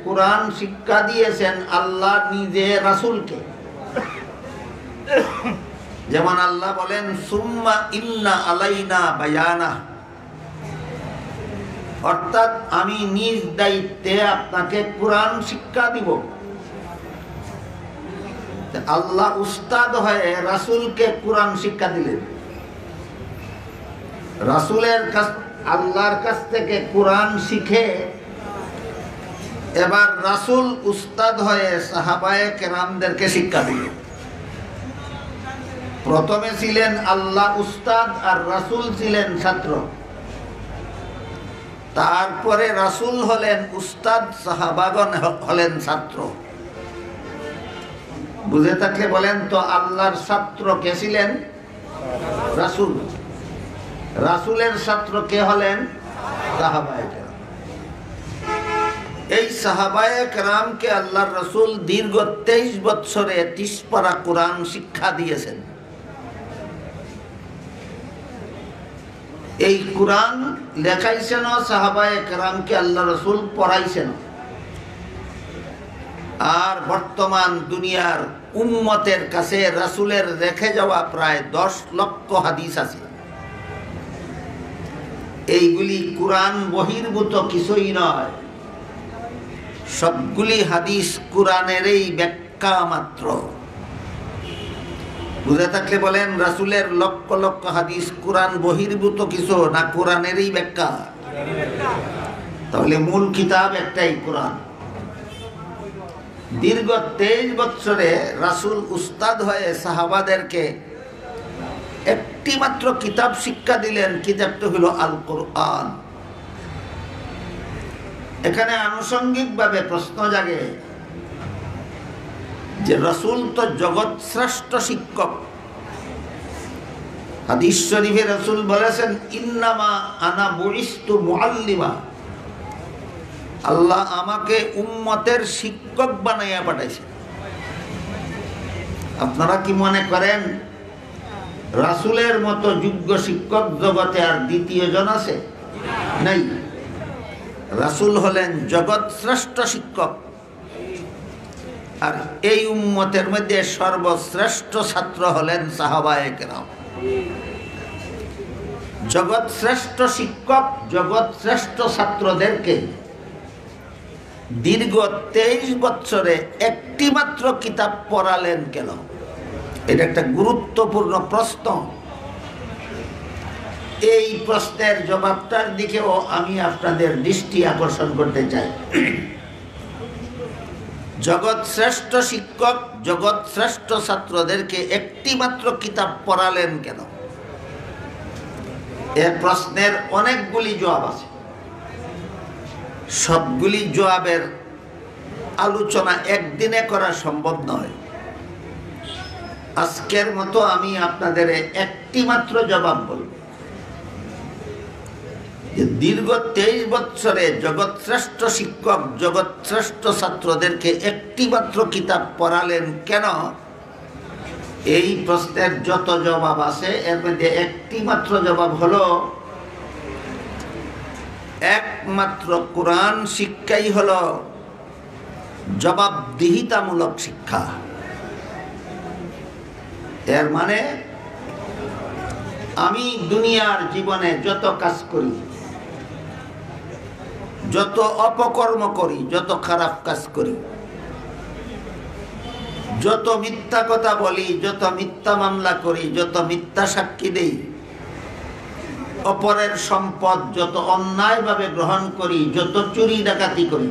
কুরআন শিক্ষা দিয়েছেন আল্লাহ নিজে রাসূলকে। যেমন আল্লাহ বলেন সুম্মা ইন্না আলাইনা বায়ানা, অর্থাৎ আমি নিজ দায়িত্বে আপনাকে কুরআন শিক্ষা দিব। আল্লাহ উস্তাদ হয়ে রাসূলকে কুরআন শিক্ষা দিলেন। রাসূলের কাছ আল্লাহর কাছ থেকে কুরআন শিখে এবার রাসূল উস্তাদ হয়ে সাহাবায়ে কেরামদেরকে শিক্ষা দিলেন। প্রথমে ছিলেন আল্লাহ উস্তাদ আর রাসূল ছিলেন ছাত্র। তারপরে রাসূল হলেন উস্তাদ, সাহাবাগণ হলেন ছাত্র। বুঝে থাকলে বলেন তো, আল্লাহর ছাত্র কে ছিলেন? রাসূল। রাসূলের ছাত্র কে হলেন? সাহাবায়ে কেরাম। এই সাহাবায়ে কেরামকে আল্লাহর রাসূল দীর্ঘ 23 বছরে 30 পারা কুরআন শিক্ষা দিয়েছেন। এই কুরআন লেখাইছেন সাহাবায়ে কেরামকে আল্লাহর রাসূল পড়াইছেন। আর বর্তমান দুনিয়ার উম্মতের কাছে রাসূলের রেখে যাওয়া প্রায় 10 লক্ষ হাদিস আছে। এইগুলি কুরআন বহির্ভূত কিছুই নয়, সবগুলি হাদিস কুরআনেরই ব্যাখ্যা মাত্র। বুঝে থাকলে বলেন, রাসূলের লক্ষ লক্ষ হাদিস কুরআন বহির্ভূত কিছু না, কুরআনেরই ব্যাখ্যা? তাহলে মূল কিতাব একটাই, কুরআন। দীর্ঘ 23 বছরে রাসূল উস্তাদ হয়ে সাহাবাদেরকে একটি মাত্র কিতাব শিক্ষা দিলেন। কিতাবটা হলো আল কোরআন। এখানে আনুষঙ্গিকভাবে প্রশ্ন জাগে যে রাসূল তো জগৎ শ্রেষ্ঠ শিক্ষক। হাদিস শরীফে রাসূল বলেছেন ইন্নামা আনা বুইস্তু মুআল্লিমা, আল্লাহ আমাকে উম্মতের শিক্ষক বানাইয়া পাঠাইছে। আপনারা কি মনে করেন রাসূলের মতো যোগ্য শিক্ষক জগতে আর দ্বিতীয় জন আছে? নাই। রাসূল হলেন জগৎ শ্রেষ্ঠ শিক্ষক। আর এই উম্মতের মধ্যে সর্বশ্রেষ্ঠ ছাত্র হলেন সাহাবায়ে কেরাম। জগৎ শ্রেষ্ঠ শিক্ষক জগৎ শ্রেষ্ঠ ছাত্রদেরকে দীর্ঘ 23 বছরে একটি মাত্র কিতাব পড়ালেন কেন? এটা একটা গুরুত্বপূর্ণ প্রশ্ন। এই প্রশ্নের জবাবটার দিকেও আমি আপনাদের দৃষ্টি আকর্ষণ করতে চাই। জগৎ শ্রেষ্ঠ শিক্ষক জগৎ শ্রেষ্ঠ ছাত্রদেরকে একটি মাত্র কিতাব পড়ালেন কেন? এর প্রশ্নের অনেকগুলি জবাব আছে। সবগুলি জবাবের আলোচনা একদিনে করা সম্ভব নয়। আজকের মতো আমি আপনাদের একটি মাত্র জবাব বলব। দীর্ঘ 23 বছরে জগৎ শ্রেষ্ঠ শিক্ষক জগৎ শ্রেষ্ঠ ছাত্রদেরকে একটি মাত্র কিতাব পড়ালেন কেন? এই প্রশ্নের যত জবাব আছে এর মধ্যে একটি মাত্র জবাব হলো, একমাত্র কুরআন শিক্ষাই হলো জবাবদিহিতামূলক শিক্ষা। এর মানে আমি দুনিয়ার জীবনে যত কাজ করি, যত অপকর্ম করি, যত খারাপ কাজ করি, যত মিথ্যা কথা বলি, যত মিথ্যা মামলা করি, যত মিথ্যা সাক্ষী দেই, অপরের সম্পদ যত অন্যায়ভাবে গ্রহণ করি, যত চুরি ডাকাতি করি,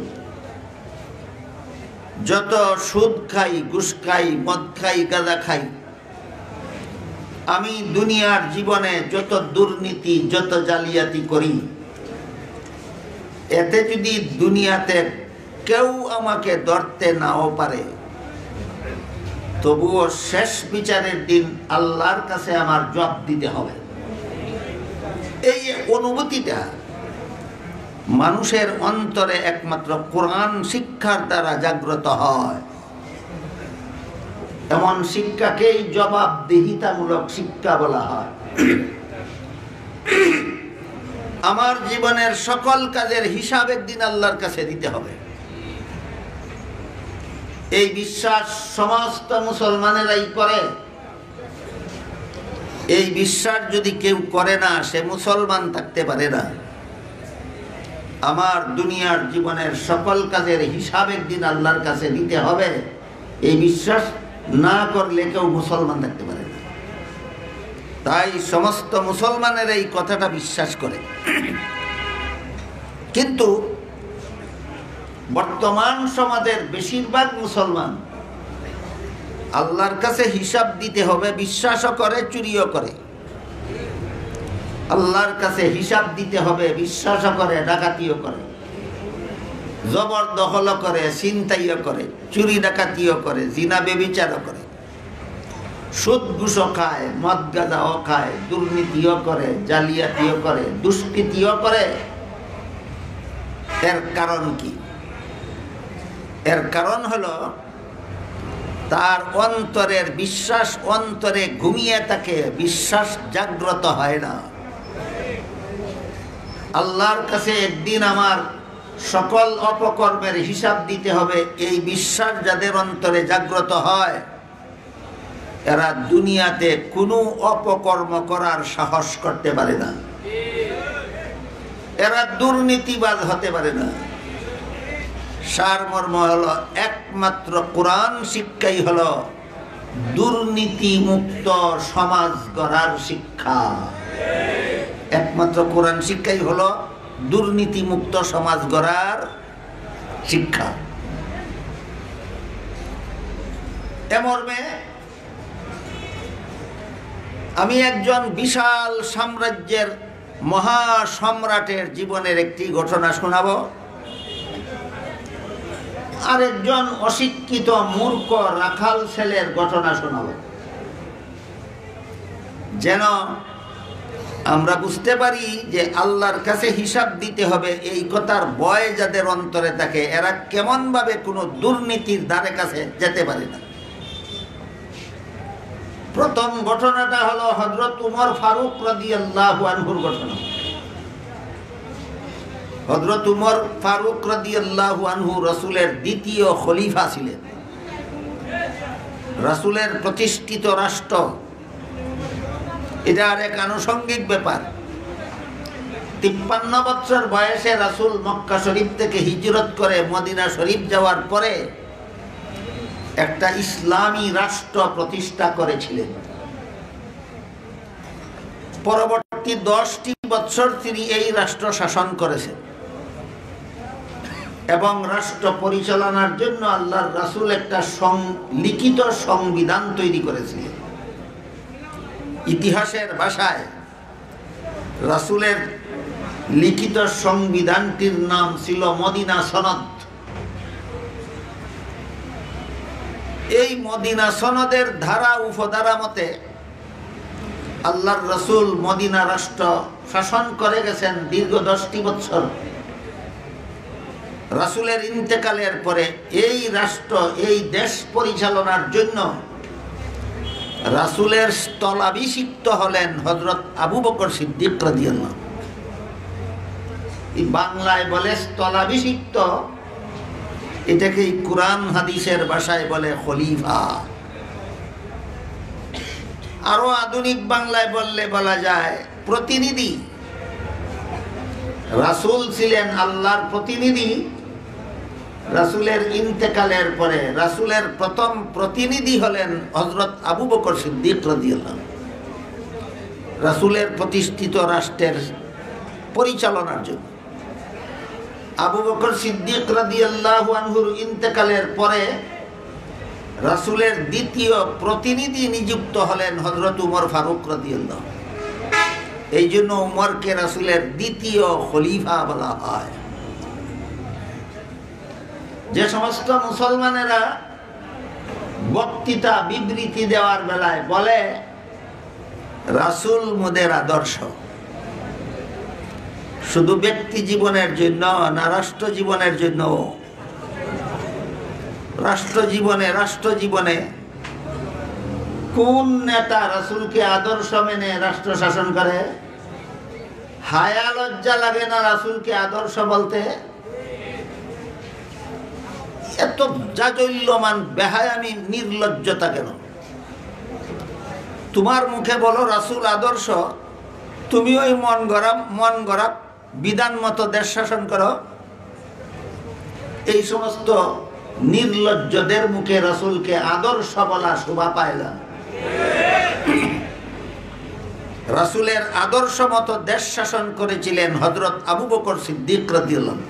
যত সুদ খাই, ঘুষ খাই, মদ খাই, গাঁজা খাই, আমি দুনিয়ার জীবনে যত দুর্নীতি যত জালিয়াতি করি, এতে যদি দুনিয়াতে কেউ আমাকে ধরতে নাও পারে, তবুও শেষ বিচারের দিন আল্লাহর কাছে আমার জবাব দিতে হবে। এই অনুভূতিটা মানুষের অন্তরে একমাত্র কোরআন শিক্ষার দ্বারা জাগ্রত হয়। এমন শিক্ষাকেই জবাবদিহিতামূলক শিক্ষা বলা হয়। আমার জীবনের সকল কাজের হিসাব একদিন আল্লাহর কাছে দিতে হবে। এই বিশ্বাস সমস্ত মুসলমানেরাই করে। এই বিশ্বাস যদি কেউ করে না, সে মুসলমান থাকতে পারে না। আমার দুনিয়ার জীবনের সকল কাজের হিসাব একদিন আল্লাহর কাছে দিতে হবে, এই বিশ্বাস না করলে কেউ মুসলমান থাকতে পারে না। তাই সমস্ত মুসলমানের এই কথাটা বিশ্বাস করে। কিন্তু বর্তমান সমাজের বেশিরভাগ মুসলমান আল্লাহর কাছে হিসাব দিতে হবে বিশ্বাসও করে, চুরিও করে। আল্লাহর কাছে হিসাব দিতে হবে বিশ্বাসও করে, ডাকাতিও করে, জবরদখলও করে, ছিনতাইও করে, চুরি ডাকাতিও করে, জিনা ব্যভিচারও করে, সুদ ঘুষও খায়, মদ গাঁজাও খায়, দুর্নীতিও করে, জালিয়াতিও করে, দুষ্কৃতিও করে। এর কারণ কি? এর কারণ হলো তার অন্তরের বিশ্বাস অন্তরে ঘুমিয়ে থাকে, বিশ্বাস জাগ্রত হয় না। আল্লাহর কাছে একদিন আমার সকল অপকর্মের হিসাব দিতে হবে, এই বিশ্বাস যাদের অন্তরে জাগ্রত হয়, এরা দুনিয়াতে কোনো অপকর্ম করার সাহস করতে পারে না। এরা দুর্নীতিবাজ হতে পারে না। সারমর্ম হলো একমাত্র কোরআন শিক্ষাই হলো দুর্নীতি মুক্ত সমাজ গড়ার শিক্ষা। একমাত্র কোরআন শিক্ষাই হলো দুর্নীতি মুক্ত সমাজ গড়ার শিক্ষা। এমর্মে আমি একজন বিশাল সাম্রাজ্যের মহা সম্রাটের জীবনের একটি ঘটনা শোনাবো, আরেকজন অশিক্ষিত মূর্খ রাখাল ছেলের ঘটনা শোনাবো, যেন আমরা বুঝতে পারি যে আল্লাহর কাছে হিসাব দিতে হবে এই কথার ভয় যাদের অন্তরে থাকে, এরা কেমন ভাবে কোনো দুর্নীতির ধারে কাছে যেতে পারে না। প্রথম ঘটনাটা হলো হযরত উমর ফারুক রাদিয়াল্লাহু আনহুর ঘটনা। হযরত উমর ফারুক রাদিয়াল্লাহু আনহু রাসূলের দ্বিতীয় খলিফা ছিলেন। রাসূলের প্রতিষ্ঠিত রাষ্ট্র, এটা আর এক আনুষঙ্গিক ব্যাপার। 53 বছর বয়সে রাসূল মক্কা শরীফ থেকে হিজরত করে মদিনা শরীফ যাওয়ার পরে একটা ইসলামী রাষ্ট্র প্রতিষ্ঠা করেছিলেন। পরবর্তী 10টি বছর তিনি এই রাষ্ট্র শাসন করেছেন এবং রাষ্ট্র পরিচালনার জন্য আল্লাহর রাসূল একটা লিখিত সংবিধান তৈরি করেছিলেন। ইতিহাসের ভাষায় রাসূলের লিখিত সংবিধানটির নাম ছিল মদিনা সনদ। এই মদিনা সনদের ধারা উপধারা মতে আল্লাহর রাসূল মদিনা রাষ্ট্র শাসন করে গেছেন দীর্ঘ 10টি বছর। রাসূলের ইন্তেকালের পরে এই রাষ্ট্র, এই দেশ পরিচালনার জন্য রাসূলের স্থলাভিষিক্ত হলেন হযরত আবু বকর সিদ্দিক রাদিয়াল্লাহু। এই বাংলায় বলে স্থলাভিষিক্ত, এটাকে কুরআন হাদিসের ভাষায় বলে খলিফা। আরো আধুনিক বাংলায় বললে বলা যায় প্রতিনিধি। রাসূল ছিলেন আল্লাহর প্রতিনিধি। রাসূলের ইন্তেকালের পরে রাসূলের প্রথম প্রতিনিধি হলেন হযরত আবু বকর সিদ্দিক রাদিয়াল্লাহু, রাসূলের প্রতিষ্ঠিত রাষ্ট্রের পরিচালনার জন্য। আবু বকর সিদ্দিক রাদিয়াল্লাহু আনহুর ইন্তেকালের পরে রাসূলের দ্বিতীয় প্রতিনিধি নিযুক্ত হলেন হযরত উমর ফারুক রাদিয়াল্লাহু। এই জন্য উমরকে রাসূলের দ্বিতীয় খলিফা বলা হয়। যে সমস্ত মুসলমানেরা বক্তৃতা বিবৃতি দেওয়ার বেলায় বলে রাসূল মোদের আদর্শ, শুধু ব্যক্তি জীবনের জন্য না, রাষ্ট্র জীবনের জন্য। রাষ্ট্র জীবনে কোন নেতা রাসূলকে আদর্শ মেনে রাষ্ট্র শাসন করে? হায়া লজ্জা লাগে না রাসূলকে আদর্শ বলতে? এত জাজল্যমান বেহায়ামি নির্লজ্জতা কেন? তোমার মুখে বলো রাসূল আদর্শ, তুমি ওই মন গড়া বিধান মতো দেশ শাসন করো। এই সমস্ত নির্লজ্জদের মুখে রাসূলকে আদর্শ বলা শোভা পায় না। রাসূলের আদর্শ মতো দেশ শাসন করেছিলেন হযরত আবু বকর সিদ্দিক রাদিয়াল্লাহু।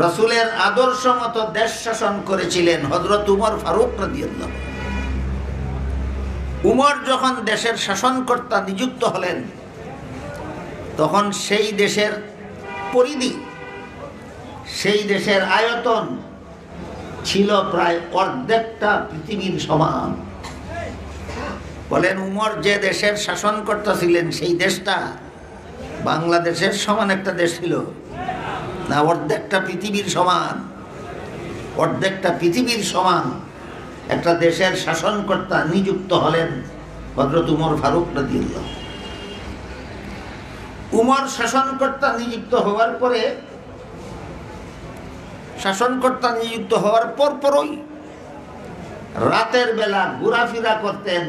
রাসূলের আদর্শ মতো দেশ শাসন করেছিলেন হযরত উমর ফারুক রাদিয়াল্লাহু। উমর যখন দেশের শাসনকর্তা নিযুক্ত হলেন, তখন সেই দেশের পরিধি, সেই দেশের আয়তন ছিল প্রায় অর্ধেকটা পৃথিবীর সমান। বলেন, উমর যে দেশের শাসনকর্তা ছিলেন সেই দেশটা বাংলাদেশের সমান একটা দেশ ছিল না? অর্ধেকটা পৃথিবীর সমান, অর্ধেকটা পৃথিবীর সমান একটা দেশের শাসনকর্তা নিযুক্ত হলেন হযরত উমর ফারুক রাদিয়াল্লাহু। উমর শাসনকর্তা নিযুক্ত হওয়ার পরে, শাসনকর্তা নিযুক্ত হওয়ার পরপরই রাতের বেলা ঘোরাফেরা করতেন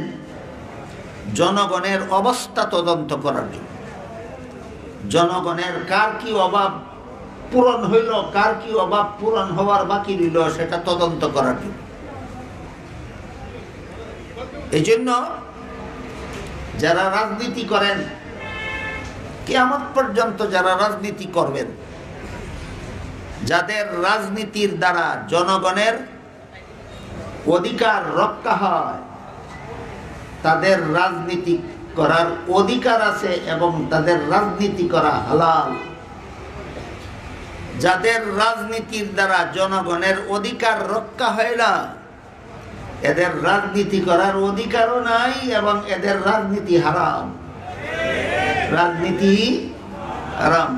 জনগণের অবস্থা তদন্ত করার জন্য। জনগণের কার কি অভাব পূরণ হইল, কার কি অভাব পূরণ হওয়ার বাকি রইল, সেটা তদন্ত করার জন্য। এই জন্য যারা রাজনীতি করেন, কিয়ামত পর্যন্ত যারা রাজনীতি করবেন, যাদের রাজনীতির দ্বারা জনগণের অধিকার রক্ষা হয়, তাদের রাজনীতি করার অধিকার আছে এবং তাদের রাজনীতি করা হালাল। যাদের রাজনীতির দ্বারা জনগণের অধিকার রক্ষা হয় না, এদের রাজনীতি করার অধিকারও নাই এবং এদের রাজনীতি হারাম। রাজনীতি হারাম।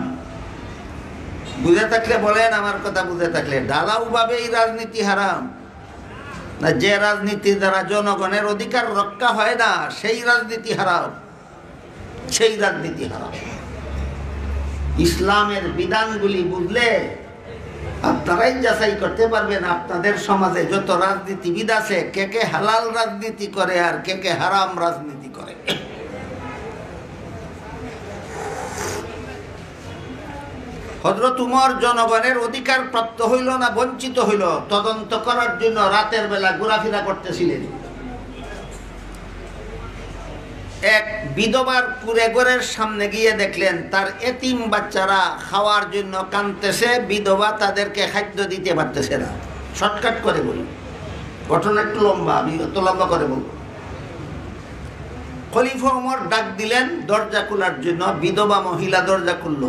বুঝে থাকলে বলেন, আমার কথা বুঝে থাকলে, ঢালাও ভাবে এই রাজনীতি হারাম না যে রাজনীতির দ্বারা জনগণের অধিকার রক্ষা হয় না সেই রাজনীতি হারাম, সেই রাজনীতি হারাম। ইসলামের বিধানগুলি বুঝলে আপনারাই যাচাই করতে পারবেন আপনাদের সমাজে যত রাজনীতিবিদ আছে কে কে হালাল রাজনীতি করে আর কে কে হারাম রাজনীতি করে। হযরত উমর জনগণের অধিকার প্রাপ্ত হইল না বঞ্চিত হইল তদন্ত করার জন্য রাতের বেলা ঘোরাফেরা করতেছিলেন। এক বিধবার কুঁড়েঘরের সামনে গিয়ে দেখলেন তার এতিম বাচ্চারা খাওয়ার জন্য কাঁদতেছে, বিধবা তাদেরকে খাদ্য দিতে পারতেছে না। শর্টকাট করে বলি, ঘটনা একটু লম্বা, আমি অত লম্বা করে বলব। খলিফা ওমর ডাক দিলেন দরজা খোলার জন্য। বিধবা মহিলা দরজা খুলল।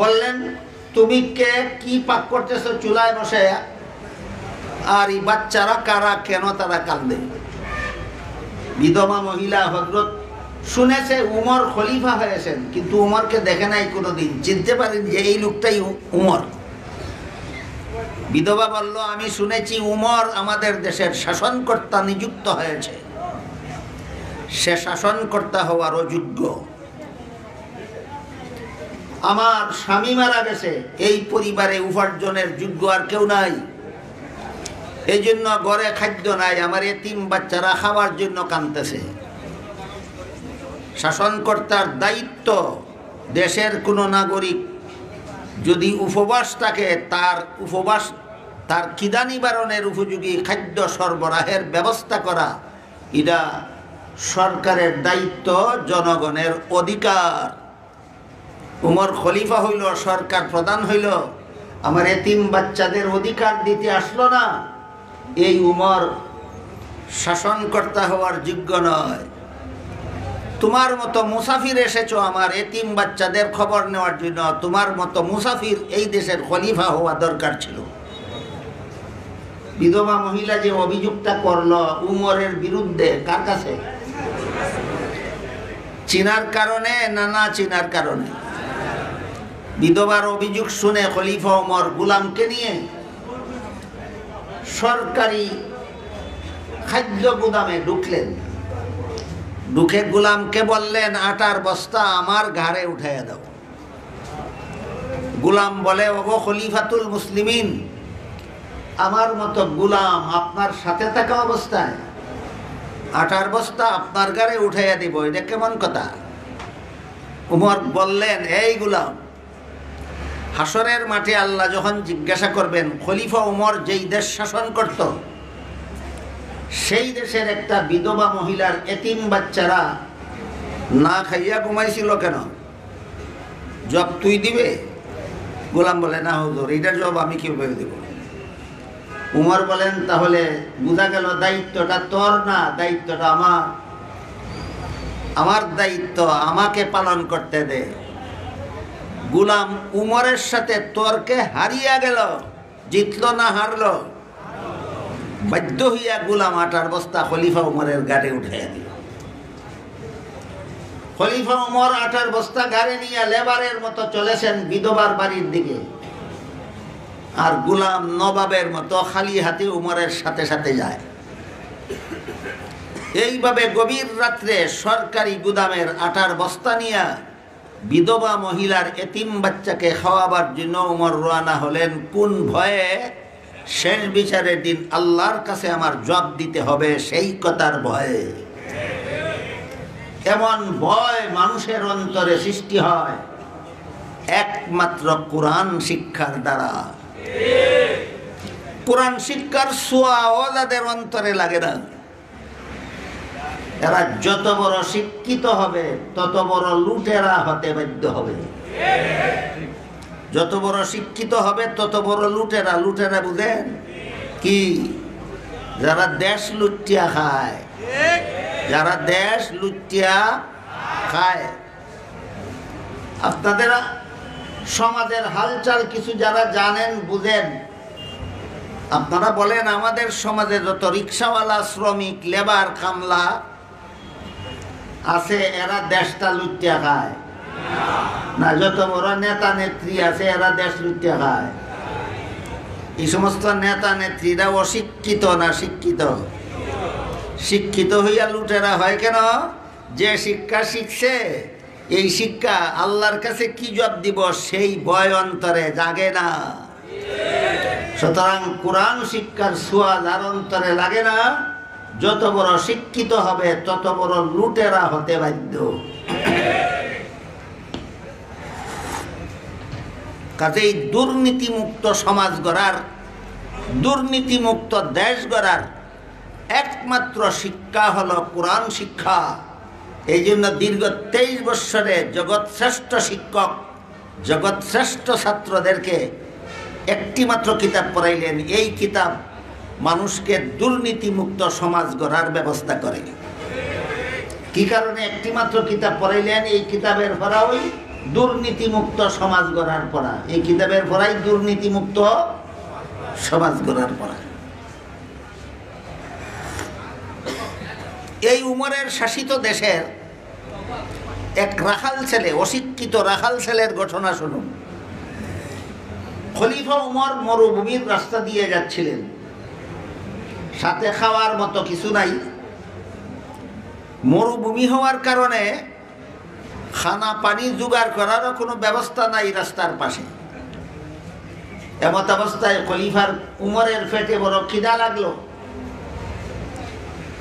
বললেন, তুমি কে, কি পাক করতেছো চুলায় বসে, আর এই বাচ্চারা কারা, কেন তারা কাঁদে? বিধবা মহিলা হযরত শুনেছে উমর খলিফা হয়েছেন, কিন্তু উমরকে দেখে নাই কোনোদিন, চিনতে পারেন যে এই লোকটাই উমর। বিধবা বলল, আমি শুনেছি উমর আমাদের দেশের শাসনকর্তা নিযুক্ত হয়েছে, সে শাসনকর্তা হওয়ার অযোগ্য। আমার স্বামী মারা গেছে, এই পরিবারে উপার্জনের যোগ্য আর কেউ নাই, এই জন্য ঘরে খাদ্য নাই, আমার এতিম বাচ্চারা খাওয়ার জন্য কাঁদতেছে। শাসনকর্তার দায়িত্ব দেশের কোনো নাগরিক যদি উপবাস থাকে তার খিদা নিবারণের উপযোগী খাদ্য সরবরাহের ব্যবস্থা করা, এটা সরকারের দায়িত্ব, জনগণের অধিকার। উমর খলিফা হইল, সরকার প্রধান হইল, আমার এতিম বাচ্চাদের অধিকার দিতে আসলো না, এই উমর শাসনকর্তা হওয়ার যোগ্য নয়। তোমার মতো মুসাফির এসেছো আমার এতিম বাচ্চাদের খবর নেওয়ার জন্য, তোমার মতো মুসাফির এই দেশের খলিফা হওয়া দরকার ছিল। বিধবা মহিলা যে অভিযোগটা করলো উমরের বিরুদ্ধে, কার কাছে? চিনার কারণে না না চিনার কারণে? বিধবার অভিযোগ শুনে খলিফা ওমর গোলামকে নিয়ে সরকারি খাদ্য গুদামে ঢুকলেন। ঢুকে গোলামকে বললেন, আটার বস্তা আমার ঘাড়ে উঠাইয়া দাও। গুলাম বলে, ওগো খলিফাতুল মুসলিমিন, আমার মতো গুলাম আপনার সাথে থাকা অবস্থায় আটার বস্তা আপনার গাড়ে উঠাইয়া দিব, এটা কেমন কথা? উমর বললেন, এই গুলাম, হাসরের মাঠে আল্লাহ যখন জিজ্ঞাসা করবেন খলিফা উমর যেই দেশ শাসন করত সেই দেশের একটা বিধবা মহিলার এতিম বাচ্চারা না খাইয়া ঘুমাইছিল কেন, জব তুই দিবে? গোলাম বলে, না হুজুর, এটার জব আমি কিভাবে দেব? উমর বলেন, তাহলে বোঝা গেল দায়িত্বটা তোর না, দায়িত্বটা আমার। আমার দায়িত্ব আমাকে পালন করতে দে। গুলাম উমরের সাথে তর্কে হারিয়া গেল, জিতলো না হারলো? বাধ্য হইয়া গুলাম আটার বস্তা খলিফা উমরের গাড়ি উঠাইয়া দিল। খলিফা উমর আটার বস্তা গাড়ি নিয়ে লেবারের মতো চলেছেন বিধবার বাড়ির দিকে, আর গুলাম নবাবের মতো খালি হাতে উমরের সাথে সাথে যায়। এইভাবে গভীর রাত্রে সরকারি গুদামের আটার বস্তা নিয়ে বিধবা মহিলার এতিম বাচ্চাকে খাওয়াবার জন্য উমর রওনা হলেন। কোন ভয়ে? শেষ বিচারের দিন আল্লাহর কাছে আমার জবাব দিতে হবে, সেই কথার ভয়ে। এমন ভয় মানুষের অন্তরে সৃষ্টি হয় একমাত্র কোরআন শিক্ষার দ্বারা। কোরআন শিক্ষার ছোঁয়াও যাদের অন্তরে লাগে না, এরা যত বড় শিক্ষিত হবে তত বড় লুটেরা হতে বাধ্য হবে। যত বড় শিক্ষিত হবে তত বড় লুটেরা। লুটেরা বুঝেন কি? যারা দেশ লুটিয়া খায়, যারা দেশ লুটিয়া খায়। আপনাদের সমাজের হালচাল কিছু যারা জানেন বুঝেন, আপনারা বলেন আমাদের সমাজে যত রিক্সাওয়ালা, শ্রমিক, লেবার, কামলা আছে এরা দেশটা লুটিয়া খায় না? যত বড় নেতা নেত্রী আছে এরা দেশ লুটিয়া খায়? এই সমস্ত নেতা নেত্রীরা অশিক্ষিত না শিক্ষিত? শিক্ষিত হইয়া লুটেরা হয় কেন? যে শিক্ষা শিখছে, এই শিক্ষা আল্লাহর কাছে কি জবাব দিব সেই ভয় অন্তরে জাগে না। সুতরাং কোরআন শিক্ষার ছোঁয়া যার অন্তরে লাগে না, যত বড় শিক্ষিত হবে তত বড় লুটেরা হতে বাধ্য। কাজেই দুর্নীতিমুক্ত সমাজ গড়ার, দুর্নীতিমুক্ত দেশ গড়ার একমাত্র শিক্ষা হলো কোরআন শিক্ষা। এই জন্য দীর্ঘ 23 বৎসরে জগৎ শ্রেষ্ঠ শিক্ষক, জগৎ শ্রেষ্ঠ ছাত্রদেরকে একটি মাত্র কিতাব পড়াইলেন। এই কিতাব মানুষকে দুর্নীতিমুক্ত সমাজ গড়ার ব্যবস্থা করে। কি কারণে একটি মাত্র কিতাব পড়াইলেন? এই কিতাবের পড়াই দুর্নীতিমুক্ত সমাজ গড়ার পড়া। এই কিতাবের পড়াই দুর্নীতিমুক্ত সমাজ গড়ার পড়া। এই উমরের শাসিত দেশের এক রাখাল ছেলে, অশিক্ষিত রাখাল ছেলের ঘটনা শুনুন। খলিফা উমর মরুভূমির রাস্তা দিয়ে যাচ্ছিলেন, সাথে খাওয়ার মতো কিছু নাই। মরুভূমি হওয়ার কারণে খানা পানি জোগাড় করারও কোনো ব্যবস্থা নাই রাস্তার পাশে। এমত অবস্থায় খলিফার উমরের পেটে বড় খিদা লাগলো।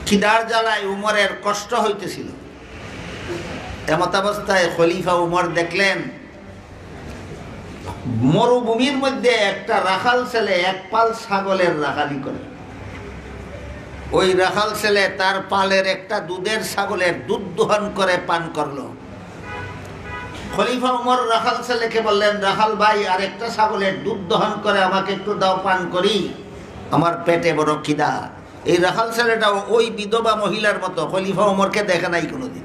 খিদার জ্বালায় উমরের কষ্ট হইতেছিল। এমত অবস্থায় খলিফা উমর দেখলেন মরুভূমির মধ্যে একটা রাখাল ছেলে এক পাল ছাগলের রাখালি করে। ওই রাখাল ছেলে তার পালের একটা দুধের ছাগলের দুধ দোহন করে পান করলো। খলিফা উমর রাখাল ছেলেকে বললেন, রাখাল ভাই, আর একটা ছাগলের দুধ দহন করে আমাকে একটু দাও, পান করি, আমার পেটে বড় খিদা। এই রাখাল ছেলেটাও ওই বিধবা মহিলার মতো খলিফা উমরকে দেখে নাই কোনোদিন।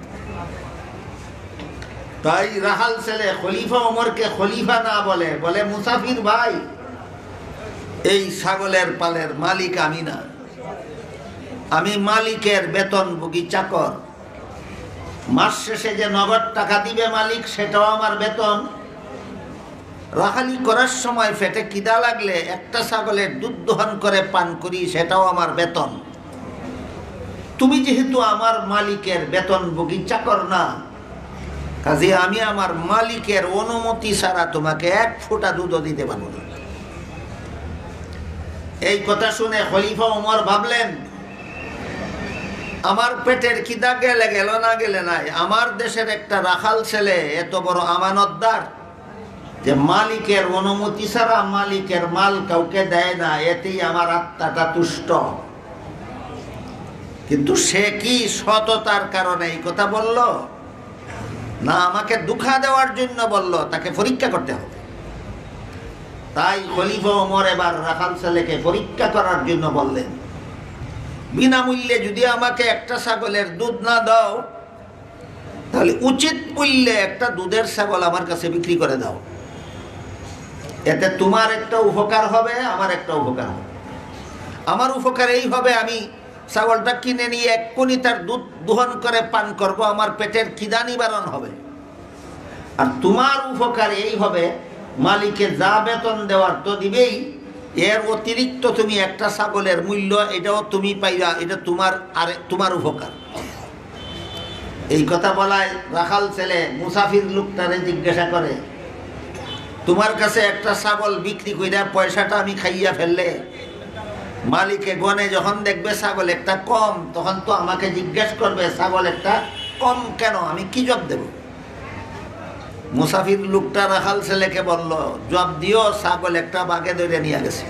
তাই রাখাল ছেলে খলিফা উমরকে খলিফা না বলে, বলে মুসাফির ভাই, এই ছাগলের পালের মালিক আমি না, আমি মালিকের বেতনভোগী চাকর। মাস শেষে যে নগদ টাকা দিবে মালিক, সেটাও আমার বেতন। রাখালি করার সময় পেটে খিদা লাগলে একটা ছাগলের দুধ দহন করে পান করি, সেটাও আমার বেতন। তুমি যেহেতু আমার মালিকের বেতনভোগী চাকর না, কাজে আমি আমার মালিকের অনুমতি ছাড়া তোমাকে এক ফোঁটা দুধও দিতে পারবো না। এই কথা শুনে খলিফা ওমর ভাবলেন, আমার পেটের খিদা গেলে গেল না গেলে নাই, আমার দেশের একটা রাখাল ছেলে এত বড় আমানতদার যে মালিকের অনুমতি ছাড়া মালিকের মাল কাউকে দেয় না, এতেই আমার আত্মাটা তুষ্ট। কিন্তু সে কি সততার কারণে এই কথা বলল, না আমাকে দুঃখা দেওয়ার জন্য বলল? তাকে পরীক্ষা করতে হবে। তাই খলিফা ওমর এবার রাখাল ছেলেকে পরীক্ষা করার জন্য বললেন, বিনামূল্যে যদি আমাকে একটা ছাগলের দুধ না দাও, তাহলে উচিত মূল্যে একটা দুধের ছাগল আমার কাছে বিক্রি করে দাও। এতে তোমার একটা উপকার হবে, আমার একটা উপকার হবে। আমার উপকার এই হবে, আমি ছাগলটা কিনে নিয়ে এক্ষুনি তার দুধ দোহন করে পান করব, আমার পেটের খিদা নিবারণ হবে। আর তোমার উপকার এই হবে, মালিকে যা বেতন দেওয়ার তো দিবেই, এর অতিরিক্ত তুমি একটা ছাগলের মূল্য এটাও তুমি পাইবা, এটা তোমার উপকার। এই কথা বলায় রাখাল ছেলে মুসাফির লোকটারে জিজ্ঞাসা করে, তোমার কাছে একটা ছাগল বিক্রি কইরা পয়সাটা আমি খাইয়া ফেললে, মালিকে গনে যখন দেখবে ছাগল একটা কম, তখন তো আমাকে জিজ্ঞেস করবে ছাগল একটা কম কেন, আমি কি জবাব দেব? মুসাফির লোকটা রাখাল ছেলেকে বলল, জবাব দিও ছাগল একটা বাঘে ধরে নিয়ে গেছে।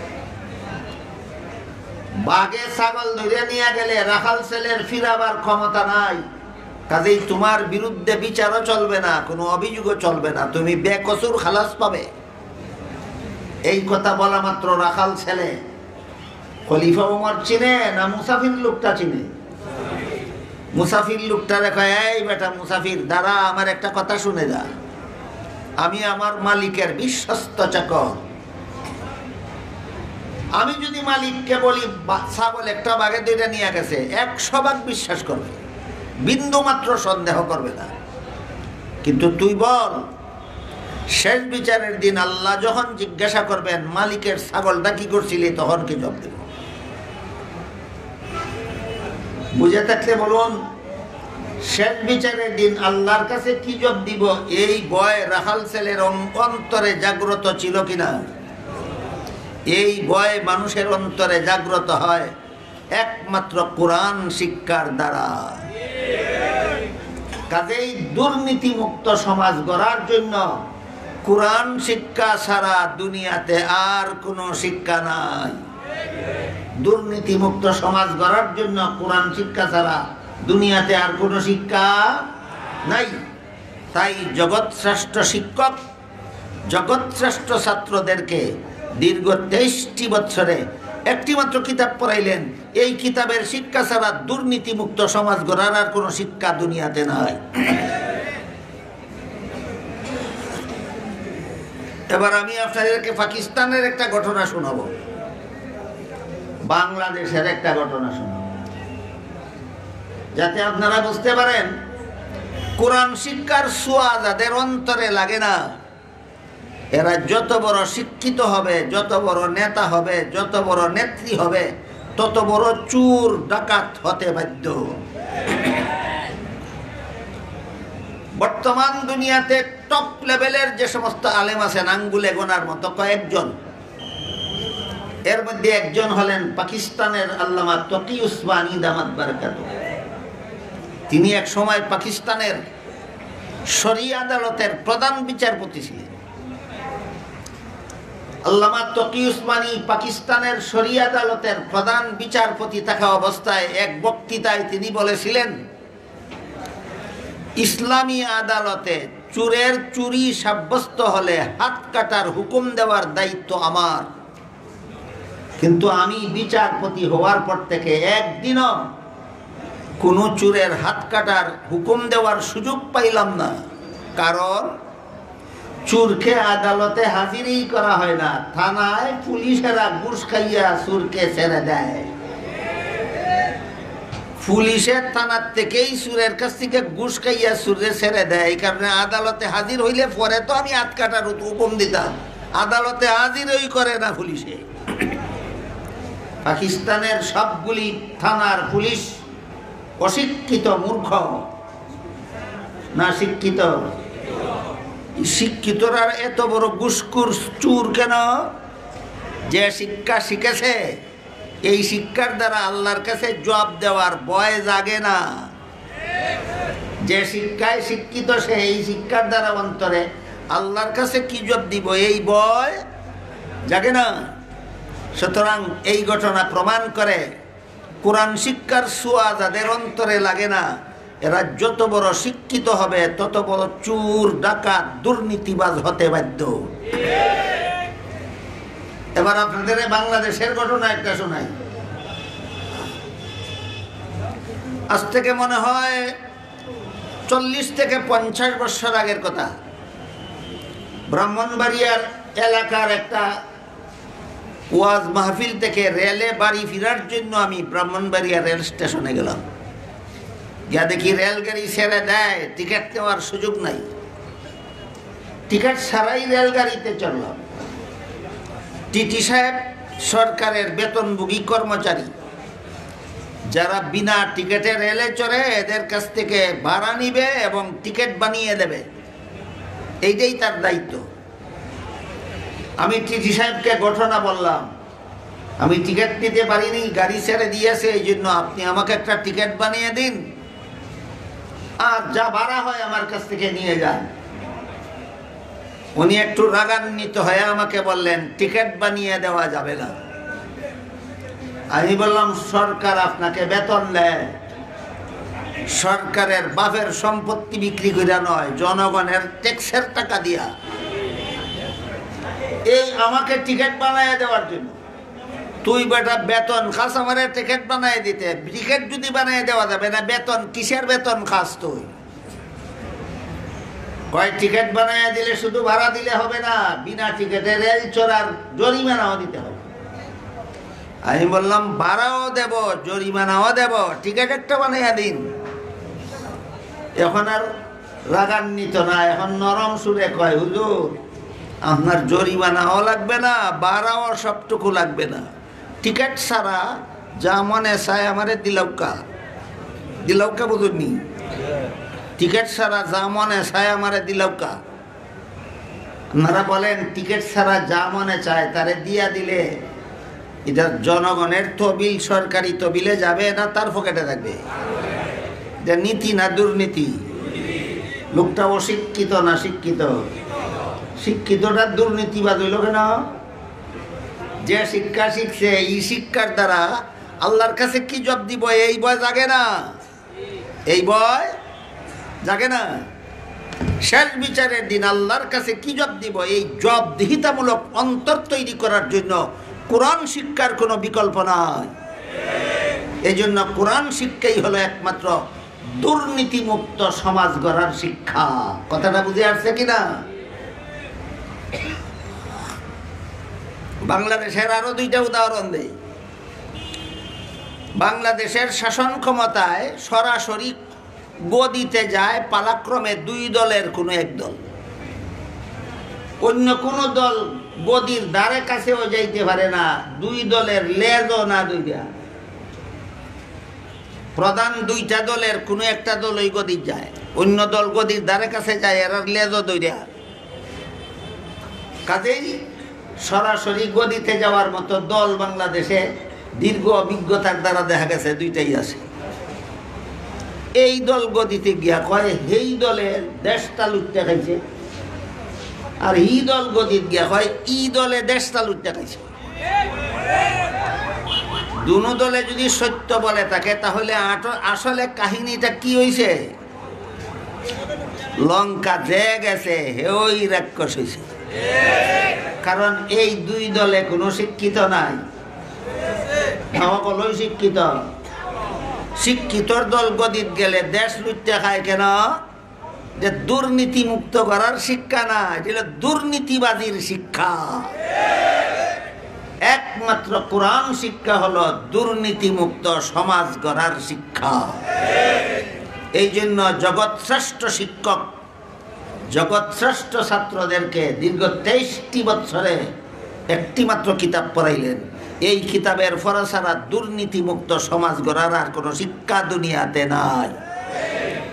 বাঘে ছাগল ধরে নিয়ে গেলে রাখাল ছেলের ফিরাবার ক্ষমতা নাই, কাজেই তোমার বিরুদ্ধে বিচারও চলবে না, কোনো অভিযোগও চলবে না, তুমি বেকসুর খালাস পাবে। এই কথা বলা মাত্র রাখাল ছেলে খলিফা ওমর চিনে না মুসাফির লোকটা চিনে? মুসাফির লোকটা রেখে, এই বেটা মুসাফির, দাঁড়া, আমার একটা কথা শুনে যা। আমি আমার মালিকের বিশ্বস্ত চাকর, আমি যদি মালিককে বলি ছাগল একটা বাঘে দুইটা নিয়ে গেছে, 100 বিশ্বাস করবে, বিন্দু মাত্র সন্দেহ করবে না। কিন্তু তুই বল, শেষ বিচারের দিন আল্লাহ যখন জিজ্ঞাসা করবেন মালিকের ছাগলটা কি করছিলি, তখন কি জবাব দেব? বুঝে থাকলে বলুন, শেষ বিচারের দিন আল্লাহর কাছে কি জবাব দিব, এই ভয় রাখাল ছেলের অন্তরে জাগ্রত ছিল কিনা? এই ভয় মানুষের অন্তরে জাগ্রত হয় একমাত্র কোরআন শিক্ষার দ্বারা। কাজেই দুর্নীতিমুক্ত সমাজ গড়ার জন্য কোরআন শিক্ষা ছাড়া দুনিয়াতে আর কোনো শিক্ষা নাই। দুর্নীতিমুক্ত সমাজ গড়ার জন্য কোরআন শিক্ষা ছাড়া দুনিয়াতে আর কোনো শিক্ষা নাই। তাই জগৎশ্রেষ্ঠ শিক্ষক জগৎশ্রেষ্ঠ ছাত্রদেরকে দীর্ঘ 23টি বছরে একটি মাত্র কিতাব পড়াইলেন। এই কিতাবের শিক্ষা ছাড়া দুর্নীতিমুক্ত সমাজ গড়ার আর কোনো শিক্ষা দুনিয়াতে নাই। এবার আমি আপনাদেরকে পাকিস্তানের একটা ঘটনা শোনাবো, বাংলাদেশের একটা ঘটনা শোনাবো, যাতে আপনারা বুঝতে পারেন কোরআন শিক্ষার ছোঁয়া যাদের অন্তরে লাগে না, এরা যত বড় শিক্ষিত হবে, যত বড় নেতা হবে, যত বড় নেত্রী হবে, তত বড় চোর ডাকাত হতে বাধ্য। বর্তমান দুনিয়াতে টপ লেভেলের যে সমস্ত আলেম আছেন, আঙ্গুলে গোনার মতো কয়েকজন, এর মধ্যে একজন হলেন পাকিস্তানের আল্লামা তকি উসমানী দামাত বারাকাতুহু। তিনি এক সময় পাকিস্তানের শরিয়া আদালতের প্রধান বিচারপতি ছিলেন। আল্লামা তকি উসমানী পাকিস্তানের শরিয়া আদালতের প্রধান বিচারপতি থাকা অবস্থায় এক বক্তৃতায় তিনি বলেছিলেন, ইসলামী আদালতে চোরের চুরি সাব্যস্ত হলে হাত কাটার হুকুম দেওয়ার দায়িত্ব আমার, কিন্তু আমি বিচারপতি হওয়ার পর থেকে একদিনও কোনো চোরের হাত কাটার হুকুম দেওয়ার সুযোগ পাইলাম না। কারণ চোরকে আদালতে হাজিরই করা হয় না, থানায় পুলিশেরা ঘুষ খাইয়া চোরকে ছেড়ে দেয়। পুলিশের থানার থেকেই চোরের কাছ থেকে ঘুষ খাইয়া চোরে ছেড়ে দেয়। এই কারণে আদালতে হাজির হইলে পরে তো আমি হাত কাটার হুকুম দিতাম, আদালতে হাজিরই করে না পুলিশে। পাকিস্তানের সবগুলি থানার পুলিশ অশিক্ষিত, মূর্খ না শিক্ষিত? শিক্ষিতরা এত বড় ঘুষখোর চুর কেন? যে শিক্ষা শিখেছে এই শিক্ষার দ্বারা আল্লাহর কাছে জবাব দেওয়ার ভয় জাগে না। যে শিক্ষায় শিক্ষিত সে এই শিক্ষার দ্বারা অন্তরে আল্লাহর কাছে কি জবাব দিব এই ভয় জাগে না। সুতরাং এই ঘটনা প্রমাণ করে কোরআন শিক্ষার ছোঁয়া যাদের অন্তরে লাগে না এরা যত বড় শিক্ষিত হবে তত বড় চোর, ডাকাত, দুর্নীতিবাজ হতে বাধ্য। এবার আপনাদের বাংলাদেশের ঘটনা একটা শোনাই। আজ থেকে মনে হয় 40 থেকে 50 বছর আগের কথা। ব্রাহ্মণবাড়িয়ার এলাকার একটা ওয়াজ মাহফিল থেকে রেলে বাড়ি ফেরার জন্য আমি ব্রাহ্মণবাড়িয়া রেল স্টেশনে গেলাম। গিয়া দেখি রেলগাড়ি ছেড়ে দেয়, টিকিট নেওয়ার সুযোগ নাই। টিকিট ছাড়াই রেলগাড়িতে চললাম। টিটি সাহেব সরকারের বেতনভোগী কর্মচারী, যারা বিনা টিকিটে রেলে চড়ে এদের কাছ থেকে ভাড়া নিবে এবং টিকিট বানিয়ে দেবে, এইটাই তার দায়িত্ব। আমি টিটি সাহেবকে ঘটনা বললাম, আমি টিকিট নিতে পারিনি, গাড়ি ছেড়ে দিয়েছে, এই জন্য আপনি আমাকে একটা টিকিট বানিয়ে দিন আর যা ভাড়া হয় আমার কাছ থেকে নিয়ে যান। উনি একটু রাগান্বিত হয়ে আমাকে বললেন টিকিট বানিয়ে দেওয়া যাবে না। আমি বললাম সরকার আপনাকে বেতন দেয়, সরকারের বাপের সম্পত্তি বিক্রি করে নয়, জনগণের ট্যাক্সের টাকা দিয়া এই আমাকে টিকিট বানিয়ে দেওয়ার জন্য। তুই বেটা বেতন খাস আমারে টিকিট বানিয়ে দিতে? টিকিট যদি বানিয়ে দেওয়া যাবে না, বেতন কিসের বেতন খাস তুই? কয় টিকিট বানিয়ে দিলে শুধু ভাড়া দিলে হবে না, বিনা টিকিটে রেল চড়ার জরিমানাও দিতে হবে। আমি বললাম ভাড়াও দেব, জরিমানাও দেব, টিকিট একটা বানিয়ে দিন। এখন আর রাগান্বিত না, এখন নরম সুরে কয় হুজুর আপনার জরিমানাও লাগবে না, ভাড়াও সবটুকু লাগবে না, টিকিট ছাড়া যা মনে চায় আমারে দিলৌকা। দিলৌকা বুঝুননি? টিকিট ছাড়া যা মনে চায় আমারে দিলৌকা। আপনারা বলেন টিকিট ছাড়া যা মনে চায় তারে দিয়া দিলে এটা জনগণের তহবিল, সরকারি তহবিলে যাবে না তার পকেটে থাকবে? এটা নীতি না দুর্নীতি? লোকটা অশিক্ষিত না শিক্ষিত? শিক্ষিতটা দুর্নীতিবাদ হইল কেন? যে শিক্ষা শিখছে এই শিক্ষার দ্বারা আল্লাহর কাছে কি জবাব দিব এই ভয় জাগে না? এই ভয় জাগে না? শেষ বিচারের দিন আল্লাহর কাছে কি জবাব দিব এই জবাবদিহিতামূলক অন্তর তৈরি করার জন্য কোরআন শিক্ষার কোনো বিকল্প নাই। এই জন্য কোরআন শিক্ষাই হলো একমাত্র দুর্নীতিমুক্ত সমাজ গড়ার শিক্ষা। কথাটা বুঝে আসছে কিনা? বাংলাদেশের আরো 2টা উদাহরণ দেই। বাংলাদেশের শাসন ক্ষমতায় সরাসরি গদিতে যায় পালাক্রমে 2 দলের কোনো এক দল। অন্য কোনো দল গদির দ্বারে কাছেও যাইতে পারে না, 2 দলের লেজও না 2টা। প্রধান 2টা দলের কোনো একটা দল ওই গদির যায়, অন্য দল গদির দ্বারে কাছে যায়, এরা লেজও 2টা। কাজেই সরাসরি গদিতে যাওয়ার মতো দল বাংলাদেশে দীর্ঘ অভিজ্ঞতার দ্বারা দেখা গেছে 2টাই আছে। এই দল গদিতে গিয়া কয় এই দলের দেশটা লুটতে খাইছে, আর ই দল গদিত গিয়া কয় ই দলে দেশটা লুটতে খাইছে। দুনো দলে যদি সত্য বলে থাকে তাহলে আসলে কাহিনীটা কি হইছে? লঙ্কা যে গেছে ওই রাক্ষস হইছে। কারণ এই 2 দলে কোনো শিক্ষিত নাই, সকলই শিক্ষিত। শিক্ষিতর দল গদিত গেলে দেশ লুটতে খায় কেন? যে দুর্নীতি মুক্ত করার শিক্ষা না, যেটা দুর্নীতিবাদীর শিক্ষা। একমাত্র কোরআন শিক্ষা হলো দুর্নীতি মুক্ত সমাজ গড়ার শিক্ষা। এই জন্য জগৎ শ্রেষ্ঠ শিক্ষক জগৎ শ্রেষ্ঠ ছাত্রদেরকে দীর্ঘ 23টি বছরে একটি মাত্র কিতাব পড়াইলেন। এই কিতাবের পড়া ছাড়া দুর্নীতিমুক্ত সমাজ গড়ার আর কোনো শিক্ষা দুনিয়াতে নাই।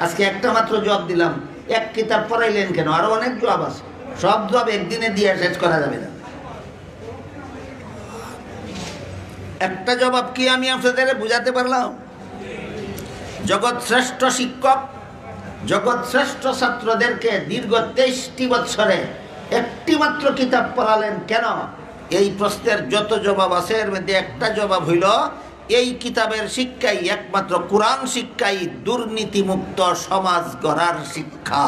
আজকে একটা মাত্র জবাব দিলাম, এক কিতাব পড়াইলেন কেন? আরো অনেক জবাব আছে, সব জবাব একদিনে দিয়ে শেষ করা যাবে না। একটা জবাব কি আমি আপনাদের বুঝাতে পারলাম? জগৎ শ্রেষ্ঠ শিক্ষক জগৎ শ্রেষ্ঠ ছাত্রদেরকে দীর্ঘ 23টি বছরে একটি মাত্র কিতাব পড়ালেন কেন? এই প্রশ্নের যত জবাব আছে এর মধ্যে একটা জবাব হইল এই কিতাবের শিক্ষাই, একমাত্র কোরআন শিক্ষাই দুর্নীতিমুক্ত সমাজ গড়ার শিক্ষা।